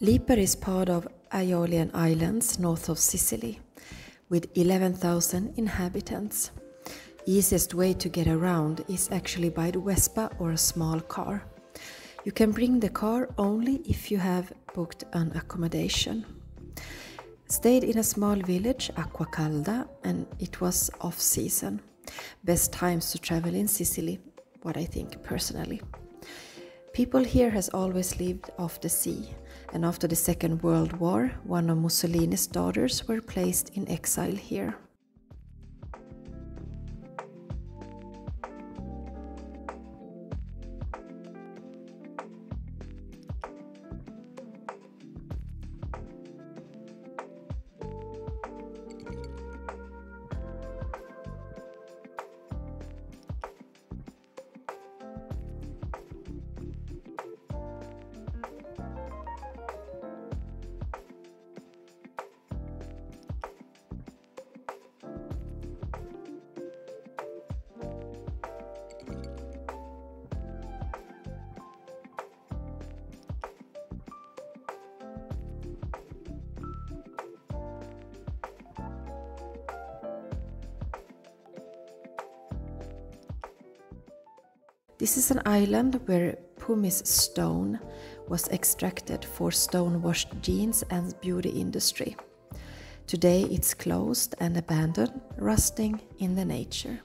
Lipari is part of Aeolian Islands north of Sicily, with 11,000 inhabitants. Easiest way to get around is actually by the Vespa or a small car. You can bring the car only if you have booked an accommodation. Stayed in a small village, Acquacalda, and it was off-season. Best times to travel in Sicily, what I think personally. People here has always lived off the sea, and after the Second World War, one of Mussolini's daughters were placed in exile here. This is an island where Pumice stone was extracted for stone-washed jeans and beauty industry. Today it's closed and abandoned, rusting in the nature.